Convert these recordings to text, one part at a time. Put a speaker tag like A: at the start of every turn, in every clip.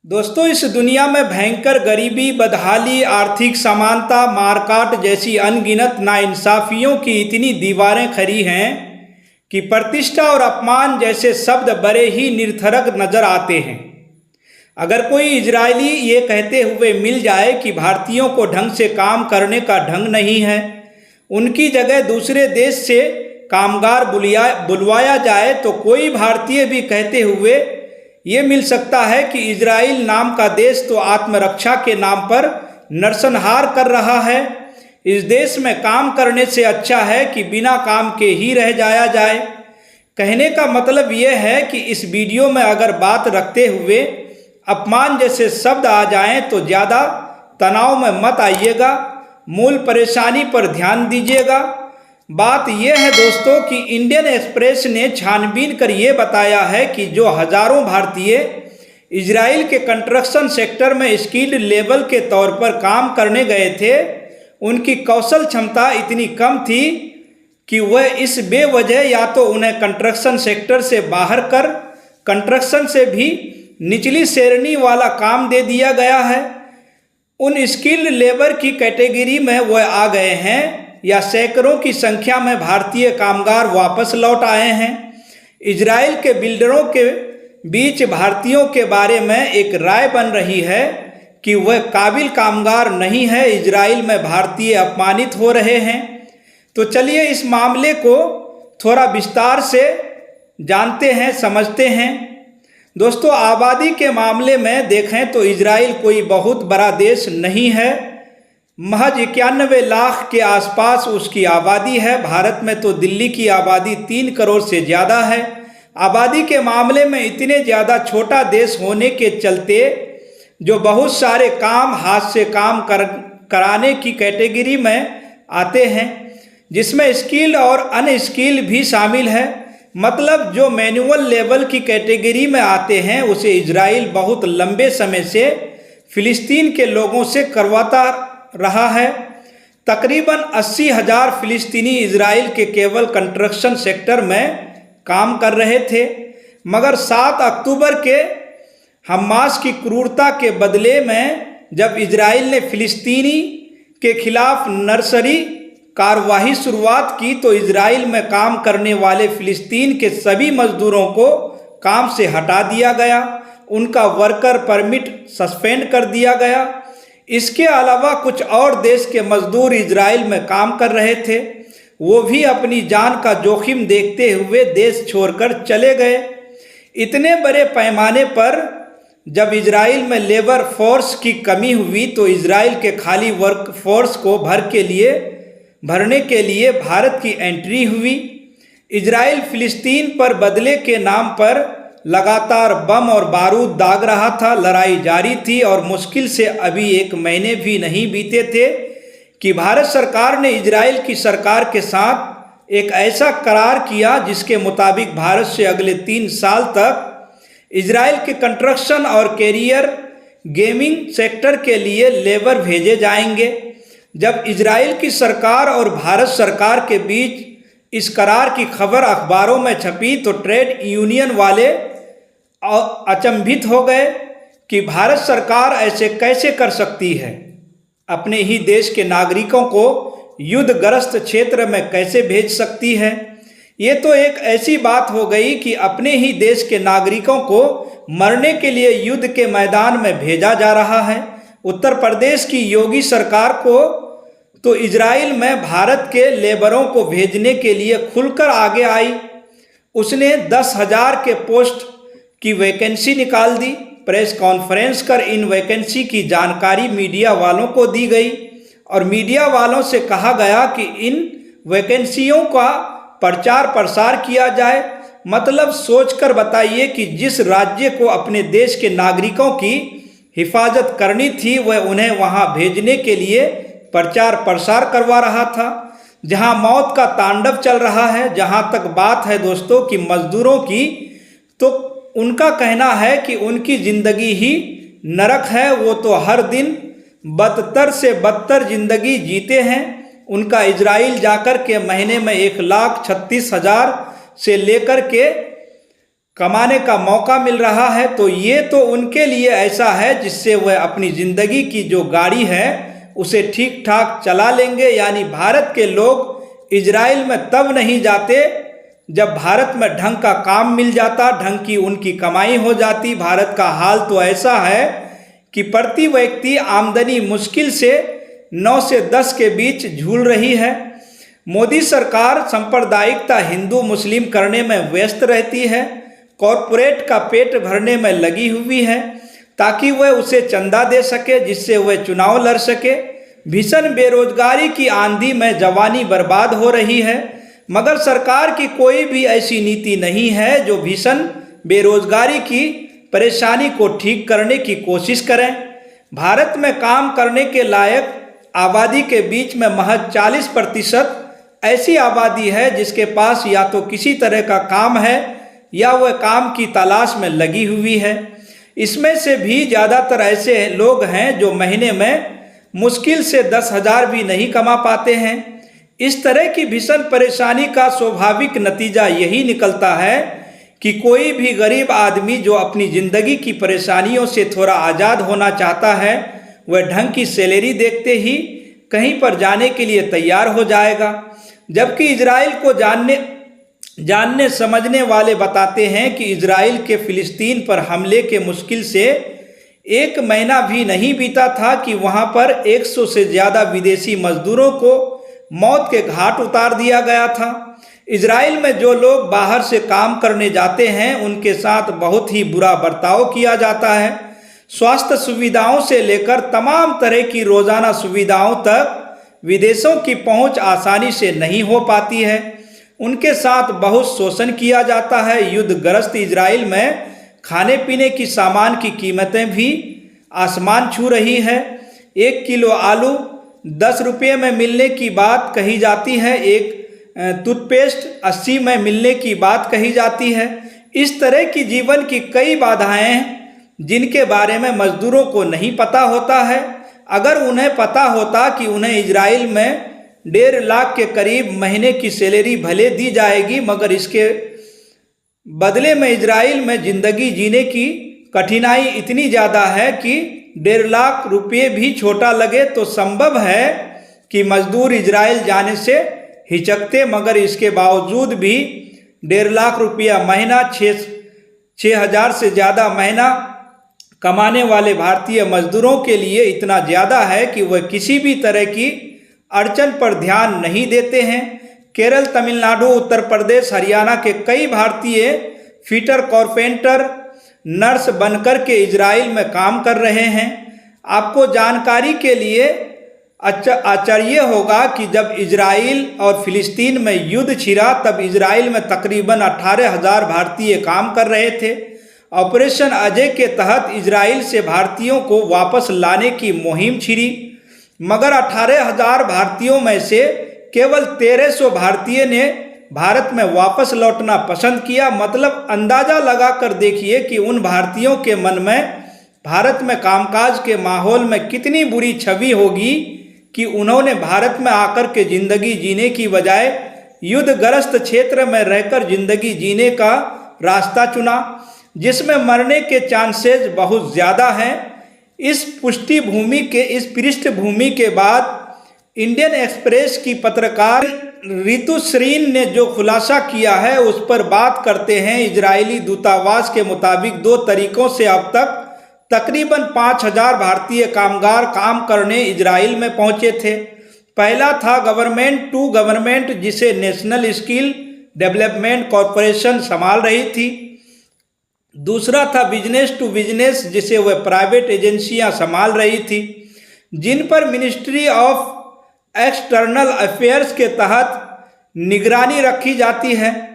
A: दोस्तों, इस दुनिया में भयंकर गरीबी, बदहाली, आर्थिक समानता, मारकाट जैसी अनगिनत नाइंसाफियों की इतनी दीवारें खड़ी हैं कि प्रतिष्ठा और अपमान जैसे शब्द बड़े ही निरर्थक नजर आते हैं। अगर कोई इजरायली ये कहते हुए मिल जाए कि भारतीयों को ढंग से काम करने का ढंग नहीं है, उनकी जगह दूसरे देश से कामगार बुलवाया जाए, तो कोई भारतीय भी कहते हुए ये मिल सकता है कि इजराइल नाम का देश तो आत्मरक्षा के नाम पर नरसंहार कर रहा है। इस देश में काम करने से अच्छा है कि बिना काम के ही रह जाया जाए। कहने का मतलब यह है कि इस वीडियो में अगर बात रखते हुए अपमान जैसे शब्द आ जाएं तो ज़्यादा तनाव में मत आइएगा, मूल परेशानी पर ध्यान दीजिएगा। बात यह है दोस्तों कि इंडियन एक्सप्रेस ने छानबीन कर ये बताया है कि जो हजारों भारतीय इजराइल के कंस्ट्रक्शन सेक्टर में स्किल्ड लेबर के तौर पर काम करने गए थे, उनकी कौशल क्षमता इतनी कम थी कि वह इस बेवजह या तो उन्हें कंस्ट्रक्शन सेक्टर से बाहर कर कंस्ट्रक्शन से भी निचली श्रेणी वाला काम दे दिया गया है। उन स्किल्ड लेबर की कैटेगरी में वह आ गए हैं या सैकड़ों की संख्या में भारतीय कामगार वापस लौट आए हैं। इजराइल के बिल्डरों के बीच भारतीयों के बारे में एक राय बन रही है कि वह काबिल कामगार नहीं है। इजराइल में भारतीय अपमानित हो रहे हैं। तो चलिए इस मामले को थोड़ा विस्तार से जानते हैं, समझते हैं। दोस्तों, आबादी के मामले में देखें तो इजराइल कोई बहुत बड़ा देश नहीं है। महज 91 लाख के आसपास उसकी आबादी है। भारत में तो दिल्ली की आबादी 3 करोड़ से ज़्यादा है। आबादी के मामले में इतने ज़्यादा छोटा देश होने के चलते जो बहुत सारे काम हाथ से काम कराने की कैटेगरी में आते हैं, जिसमें स्किल और अनस्किल भी शामिल है, मतलब जो मैनुअल लेवल की कैटेगरी में आते हैं, उसे इजराइल बहुत लंबे समय से फिलिस्तीन के लोगों से करवाता रहा है। तकरीबन 80,000 फिलिस्तीनी इजराइल के केवल कंस्ट्रक्शन सेक्टर में काम कर रहे थे, मगर 7 अक्टूबर के हमास की क्रूरता के बदले में जब इजराइल ने फिलिस्तीनी के खिलाफ नरसरी कार्रवाई शुरुआत की तो इजराइल में काम करने वाले फिलिस्तीन के सभी मजदूरों को काम से हटा दिया गया, उनका वर्कर परमिट सस्पेंड कर दिया गया। इसके अलावा कुछ और देश के मजदूर इजराइल में काम कर रहे थे, वो भी अपनी जान का जोखिम देखते हुए देश छोड़कर चले गए। इतने बड़े पैमाने पर जब इजराइल में लेबर फोर्स की कमी हुई तो इजराइल के खाली वर्क फोर्स को भरने के लिए भारत की एंट्री हुई। इजराइल फिलिस्तीन पर बदले के नाम पर लगातार बम और बारूद दाग रहा था। लड़ाई जारी थी और मुश्किल से अभी 1 महीने भी नहीं बीते थे कि भारत सरकार ने इजराइल की सरकार के साथ एक ऐसा करार किया जिसके मुताबिक भारत से अगले 3 साल तक इजराइल के कंस्ट्रक्शन और कैरियर गेमिंग सेक्टर के लिए लेबर भेजे जाएंगे। जब इजराइल की सरकार और भारत सरकार के बीच इस करार की खबर अखबारों में छपी तो ट्रेड यूनियन वाले अचंभित हो गए कि भारत सरकार ऐसे कैसे कर सकती है, अपने ही देश के नागरिकों को युद्धग्रस्त क्षेत्र में कैसे भेज सकती है। ये तो एक ऐसी बात हो गई कि अपने ही देश के नागरिकों को मरने के लिए युद्ध के मैदान में भेजा जा रहा है। उत्तर प्रदेश की योगी सरकार को तो इजराइल में भारत के लेबरों को भेजने के लिए खुलकर आगे आई। उसने 10,000 के पोस्ट की वैकेंसी निकाल दी। प्रेस कॉन्फ्रेंस कर इन वैकेंसी की जानकारी मीडिया वालों को दी गई और मीडिया वालों से कहा गया कि इन वैकेंसियों का प्रचार प्रसार किया जाए। मतलब सोचकर बताइए कि जिस राज्य को अपने देश के नागरिकों की हिफाजत करनी थी वह उन्हें वहां भेजने के लिए प्रचार प्रसार करवा रहा था, जहां मौत का तांडव चल रहा है। जहां तक बात है दोस्तों कि मजदूरों की, तो उनका कहना है कि उनकी जिंदगी ही नरक है। वो तो हर दिन बदतर से बदतर जिंदगी जीते हैं। उनका इजराइल जाकर के महीने में 1,36,000 से लेकर के कमाने का मौका मिल रहा है, तो ये तो उनके लिए ऐसा है जिससे वह अपनी ज़िंदगी की जो गाड़ी है उसे ठीक ठाक चला लेंगे। यानी भारत के लोग इजराइल में तब नहीं जाते जब भारत में ढंग का काम मिल जाता, ढंग की उनकी कमाई हो जाती। भारत का हाल तो ऐसा है कि प्रति व्यक्ति आमदनी मुश्किल से 9 से 10 के बीच झूल रही है। मोदी सरकार सांप्रदायिकता हिंदू मुस्लिम करने में व्यस्त रहती है, कॉरपोरेट का पेट भरने में लगी हुई है ताकि वह उसे चंदा दे सके, जिससे वह चुनाव लड़ सके। भीषण बेरोजगारी की आंधी में जवानी बर्बाद हो रही है, मगर सरकार की कोई भी ऐसी नीति नहीं है जो भीषण बेरोजगारी की परेशानी को ठीक करने की कोशिश करें। भारत में काम करने के लायक आबादी के बीच में महज 40% ऐसी आबादी है जिसके पास या तो किसी तरह का काम है या वह काम की तलाश में लगी हुई है। इसमें से भी ज़्यादातर ऐसे लोग हैं जो महीने में मुश्किल से 10,000 भी नहीं कमा पाते हैं। इस तरह की भीषण परेशानी का स्वाभाविक नतीजा यही निकलता है कि कोई भी गरीब आदमी जो अपनी ज़िंदगी की परेशानियों से थोड़ा आज़ाद होना चाहता है, वह ढंग की सैलरी देखते ही कहीं पर जाने के लिए तैयार हो जाएगा। जबकि इजराइल को जानने समझने वाले बताते हैं कि इजराइल के फिलिस्तीन पर हमले के मुश्किल से 1 महीना भी नहीं बीता था कि वहां पर 100 से ज़्यादा विदेशी मजदूरों को मौत के घाट उतार दिया गया था। इजराइल में जो लोग बाहर से काम करने जाते हैं उनके साथ बहुत ही बुरा बर्ताव किया जाता है। स्वास्थ्य सुविधाओं से लेकर तमाम तरह की रोज़ाना सुविधाओं तक विदेशों की पहुंच आसानी से नहीं हो पाती है। उनके साथ बहुत शोषण किया जाता है। युद्धग्रस्त इजराइल में खाने पीने की सामान की कीमतें भी आसमान छू रही है। 1 किलो आलू 10 रुपये में मिलने की बात कही जाती है, एक टूथपेस्ट 80 में मिलने की बात कही जाती है। इस तरह की जीवन की कई बाधाएं जिनके बारे में मजदूरों को नहीं पता होता है। अगर उन्हें पता होता कि उन्हें इजराइल में 1.5 लाख के करीब महीने की सैलरी भले दी जाएगी, मगर इसके बदले में इजराइल में ज़िंदगी जीने की कठिनाई इतनी ज़्यादा है कि 1.5 लाख रुपये भी छोटा लगे तो संभव है कि मजदूर इजराइल जाने से हिचकते, मगर इसके बावजूद भी 1.5 लाख रुपया महीना 6,000 से ज़्यादा महीना कमाने वाले भारतीय मजदूरों के लिए इतना ज़्यादा है कि वह किसी भी तरह की अड़चन पर ध्यान नहीं देते हैं। केरल, तमिलनाडु, उत्तर प्रदेश, हरियाणा के कई भारतीय फिटर, कारपेंटर, नर्स बनकर के इजराइल में काम कर रहे हैं। आपको जानकारी के लिए आश्चर्य होगा कि जब इजराइल और फिलिस्तीन में युद्ध छिड़ा तब इजराइल में तकरीबन 18,000 भारतीय काम कर रहे थे। ऑपरेशन अजय के तहत इजराइल से भारतीयों को वापस लाने की मुहिम छिड़ी, मगर 18,000 भारतीयों में से केवल 1,300 भारतीय ने भारत में वापस लौटना पसंद किया। मतलब अंदाज़ा लगा कर देखिए कि उन भारतीयों के मन में भारत में कामकाज के माहौल में कितनी बुरी छवि होगी कि उन्होंने भारत में आकर के ज़िंदगी जीने की बजाय युद्धग्रस्त क्षेत्र में रहकर ज़िंदगी जीने का रास्ता चुना, जिसमें मरने के चांसेस बहुत ज़्यादा हैं। इस पृष्ठभूमि के बाद इंडियन एक्सप्रेस की पत्रकार रितु श्रीन ने जो खुलासा किया है उस पर बात करते हैं। इजरायली दूतावास के मुताबिक 2 तरीकों से अब तक तकरीबन 5,000 भारतीय कामगार काम करने इजराइल में पहुंचे थे। पहला था गवर्नमेंट टू गवर्नमेंट, जिसे नेशनल स्किल डेवलपमेंट कॉरपोरेशन संभाल रही थी। दूसरा था बिजनेस टू बिजनेस, जिसे वह प्राइवेट एजेंसियां संभाल रही थी, जिन पर मिनिस्ट्री ऑफ एक्सटर्नल अफेयर्स के तहत निगरानी रखी जाती है।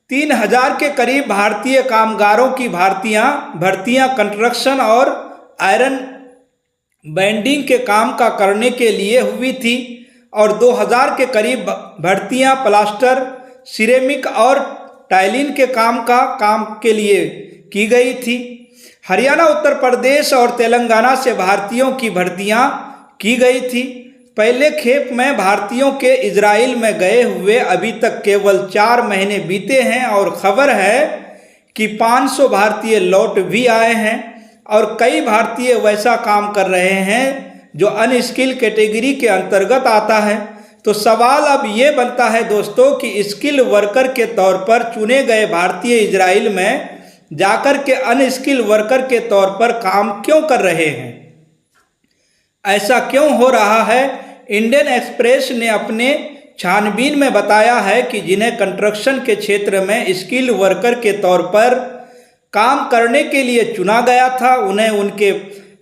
A: 3,000 के करीब भारतीय कामगारों की भर्तियां कंस्ट्रक्शन और आयरन बैंडिंग के काम का करने के लिए हुई थी और 2,000 के करीब भर्तियां प्लास्टर, सिरेमिक और टाइलिंग के काम के लिए की गई थी। हरियाणा, उत्तर प्रदेश और तेलंगाना से भारतीयों की भर्तियां की गई थी। पहले खेप में भारतीयों के इजराइल में गए हुए अभी तक केवल 4 महीने बीते हैं और खबर है कि 500 भारतीय लौट भी आए हैं और कई भारतीय वैसा काम कर रहे हैं जो अनस्किल कैटेगरी के अंतर्गत आता है। तो सवाल अब ये बनता है दोस्तों कि स्किल वर्कर के तौर पर चुने गए भारतीय इजराइल में जाकर के अनस्किल वर्कर के तौर पर काम क्यों कर रहे हैं, ऐसा क्यों हो रहा है। इंडियन एक्सप्रेस ने अपने छानबीन में बताया है कि जिन्हें कंस्ट्रक्शन के क्षेत्र में स्किल वर्कर के तौर पर काम करने के लिए चुना गया था, उन्हें उनके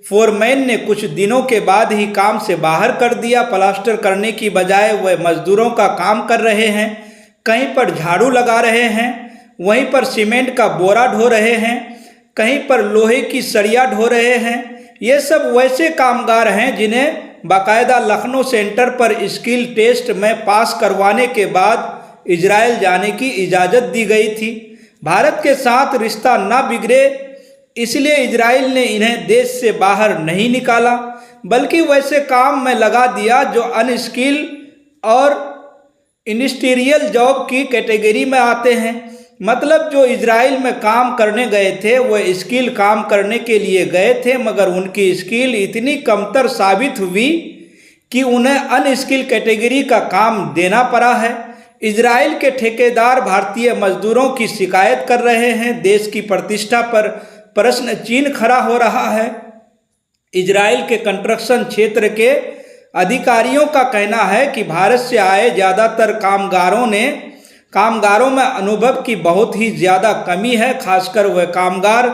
A: फोरमैन ने कुछ दिनों के बाद ही काम से बाहर कर दिया। प्लास्टर करने की बजाय वह मजदूरों का काम कर रहे हैं, कहीं पर झाड़ू लगा रहे हैं, वहीं पर सीमेंट का बोरा ढो रहे हैं, कहीं पर लोहे की सरिया ढो रहे हैं। ये सब वैसे कामगार हैं जिन्हें बाकायदा लखनऊ सेंटर पर स्किल टेस्ट में पास करवाने के बाद इजराइल जाने की इजाज़त दी गई थी। भारत के साथ रिश्ता ना बिगड़े इसलिए इजराइल ने इन्हें देश से बाहर नहीं निकाला, बल्कि वैसे काम में लगा दिया जो अनस्किल और इंडस्ट्रियल जॉब की कैटेगरी में आते हैं। मतलब जो इजराइल में काम करने गए थे वह स्किल काम करने के लिए गए थे, मगर उनकी स्किल इतनी कमतर साबित हुई कि उन्हें अनस्किल कैटेगरी का काम देना पड़ा है। इजराइल के ठेकेदार भारतीय मजदूरों की शिकायत कर रहे हैं। देश की प्रतिष्ठा पर प्रश्न चिन्ह खड़ा हो रहा है। इजराइल के कंस्ट्रक्शन क्षेत्र के अधिकारियों का कहना है कि भारत से आए ज़्यादातर कामगारों में अनुभव की बहुत ही ज़्यादा कमी है, खासकर वह कामगार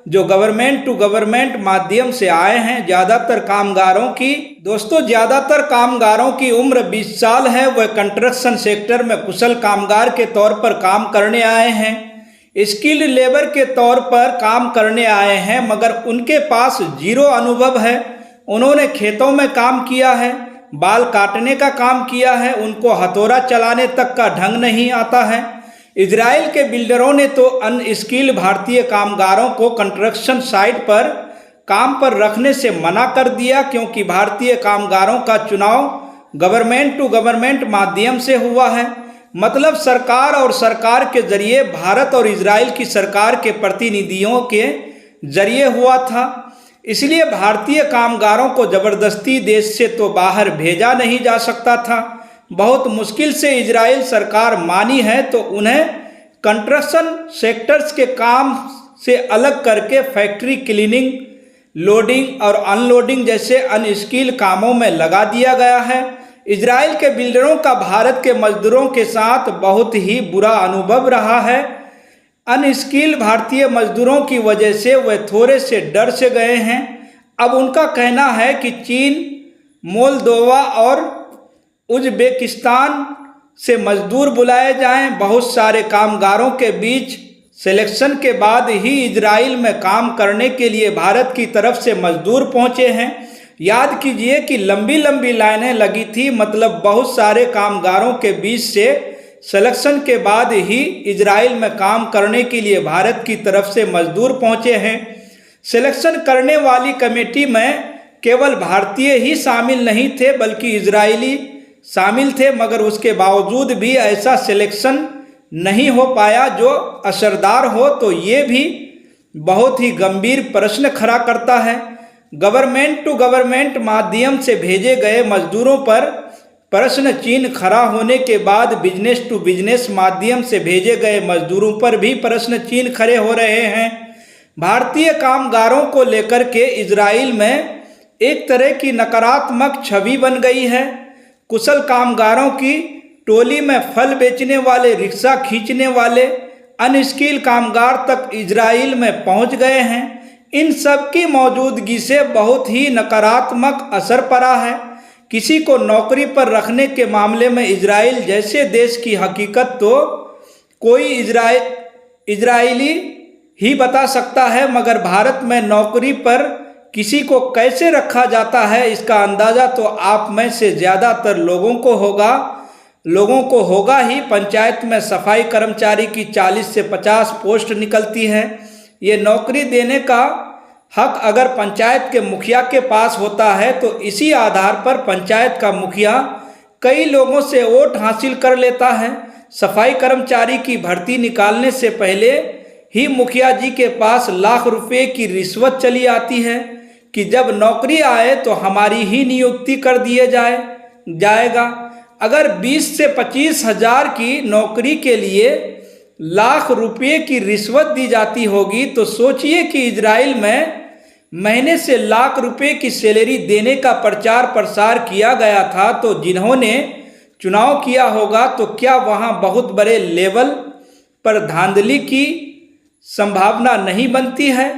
A: जो गवर्नमेंट टू गवर्नमेंट माध्यम से आए हैं। ज़्यादातर कामगारों की उम्र 20 साल है। वह कंस्ट्रक्शन सेक्टर में कुशल कामगार के तौर पर काम करने आए हैं, स्किल्ड लेबर के तौर पर काम करने आए हैं, मगर उनके पास जीरो अनुभव है। उन्होंने खेतों में काम किया है, बाल काटने का काम किया है, उनको हथौड़ा चलाने तक का ढंग नहीं आता है। इजराइल के बिल्डरों ने तो अनस्किल्ड भारतीय कामगारों को कंस्ट्रक्शन साइट पर काम पर रखने से मना कर दिया, क्योंकि भारतीय कामगारों का चुनाव गवर्नमेंट टू गवर्नमेंट माध्यम से हुआ है। मतलब सरकार और सरकार के जरिए भारत और इजराइल की सरकार के प्रतिनिधियों के जरिए हुआ था। इसलिए भारतीय कामगारों को ज़बरदस्ती देश से तो बाहर भेजा नहीं जा सकता था। बहुत मुश्किल से इजराइल सरकार मानी है तो उन्हें कंस्ट्रक्शन सेक्टर्स के काम से अलग करके फैक्ट्री क्लीनिंग, लोडिंग और अनलोडिंग जैसे अनस्किल कामों में लगा दिया गया है। इजराइल के बिल्डरों का भारत के मजदूरों के साथ बहुत ही बुरा अनुभव रहा है। अनस्किल भारतीय मजदूरों की वजह से वे थोड़े से डर से गए हैं। अब उनका कहना है कि चीन, मोल्दोवा और उज़्बेकिस्तान से मजदूर बुलाए जाएं। बहुत सारे कामगारों के बीच सिलेक्शन के बाद ही इजराइल में काम करने के लिए भारत की तरफ से मजदूर पहुंचे हैं। याद कीजिए कि लंबी लंबी लाइनें लगी थी। मतलब बहुत सारे कामगारों के बीच से सिलेक्शन के बाद ही इजराइल में काम करने के लिए भारत की तरफ से मजदूर पहुंचे हैं। सिलेक्शन करने वाली कमेटी में केवल भारतीय ही शामिल नहीं थे बल्कि इजरायली शामिल थे, मगर उसके बावजूद भी ऐसा सिलेक्शन नहीं हो पाया जो असरदार हो। तो ये भी बहुत ही गंभीर प्रश्न खड़ा करता है। गवर्नमेंट टू गवर्नमेंट माध्यम से भेजे गए मजदूरों पर प्रश्न चिन्ह खड़ा होने के बाद बिजनेस टू बिजनेस माध्यम से भेजे गए मजदूरों पर भी प्रश्न चिन्ह खड़े हो रहे हैं। भारतीय कामगारों को लेकर के इजराइल में एक तरह की नकारात्मक छवि बन गई है। कुशल कामगारों की टोली में फल बेचने वाले, रिक्शा खींचने वाले अनस्किल कामगार तक इजराइल में पहुंच गए हैं। इन सब की मौजूदगी से बहुत ही नकारात्मक असर पड़ा है। किसी को नौकरी पर रखने के मामले में इजराइल जैसे देश की हकीकत तो कोई इजरायली ही बता सकता है, मगर भारत में नौकरी पर किसी को कैसे रखा जाता है इसका अंदाज़ा तो आप में से ज़्यादातर लोगों को होगा ही। पंचायत में सफाई कर्मचारी की 40 से 50 पोस्ट निकलती है। ये नौकरी देने का हक अगर पंचायत के मुखिया के पास होता है तो इसी आधार पर पंचायत का मुखिया कई लोगों से वोट हासिल कर लेता है। सफाई कर्मचारी की भर्ती निकालने से पहले ही मुखिया जी के पास लाख रुपए की रिश्वत चली आती है कि जब नौकरी आए तो हमारी ही नियुक्ति कर दिए जाएगा। अगर 20 से 25 हजार की नौकरी के लिए लाख रुपए की रिश्वत दी जाती होगी तो सोचिए कि इजराइल में महीने से लाख रुपए की सैलरी देने का प्रचार प्रसार किया गया था, तो जिन्होंने चुनाव किया होगा तो क्या वहां बहुत बड़े लेवल पर धांधली की संभावना नहीं बनती है?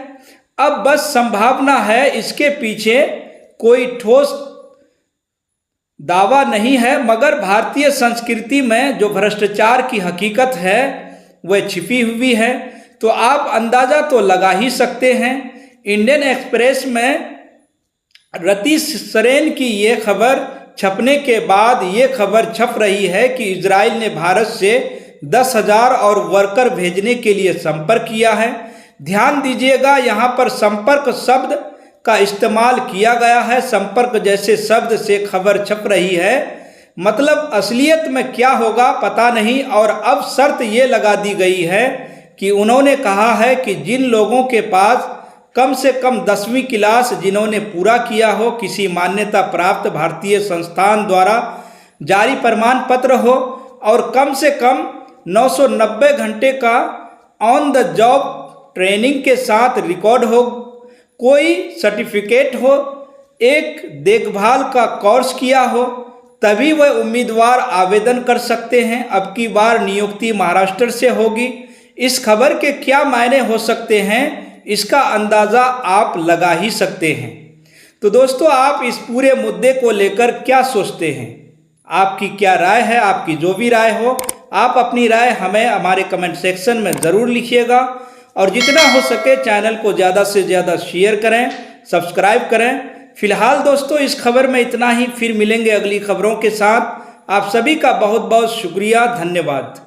A: अब बस संभावना है, इसके पीछे कोई ठोस दावा नहीं है, मगर भारतीय संस्कृति में जो भ्रष्टाचार की हकीकत है वह छिपी हुई है। तो आप अंदाजा तो लगा ही सकते हैं। इंडियन एक्सप्रेस में रति सरेन की ये खबर छपने के बाद ये खबर छप रही है कि इजराइल ने भारत से 10,000 और वर्कर भेजने के लिए संपर्क किया है। ध्यान दीजिएगा, यहाँ पर संपर्क शब्द का इस्तेमाल किया गया है। संपर्क जैसे शब्द से खबर छप रही है, मतलब असलियत में क्या होगा पता नहीं। और अब शर्त ये लगा दी गई है कि उन्होंने कहा है कि जिन लोगों के पास कम से कम 10वीं क्लास जिन्होंने पूरा किया हो, किसी मान्यता प्राप्त भारतीय संस्थान द्वारा जारी प्रमाण पत्र हो और कम से कम 990 घंटे का ऑन द जॉब ट्रेनिंग के साथ रिकॉर्ड हो, कोई सर्टिफिकेट हो, एक देखभाल का कोर्स किया हो, तभी वह उम्मीदवार आवेदन कर सकते हैं। अब की बार नियुक्ति महाराष्ट्र से होगी। इस खबर के क्या मायने हो सकते हैं, इसका अंदाज़ा आप लगा ही सकते हैं। तो दोस्तों, आप इस पूरे मुद्दे को लेकर क्या सोचते हैं? आपकी क्या राय है? आपकी जो भी राय हो, आप अपनी राय हमें हमारे कमेंट सेक्शन में ज़रूर लिखिएगा। और जितना हो सके चैनल को ज़्यादा से ज़्यादा शेयर करें, सब्सक्राइब करें। फिलहाल दोस्तों, इस खबर में इतना ही। फिर मिलेंगे अगली खबरों के साथ। आप सभी का बहुत बहुत शुक्रिया, धन्यवाद।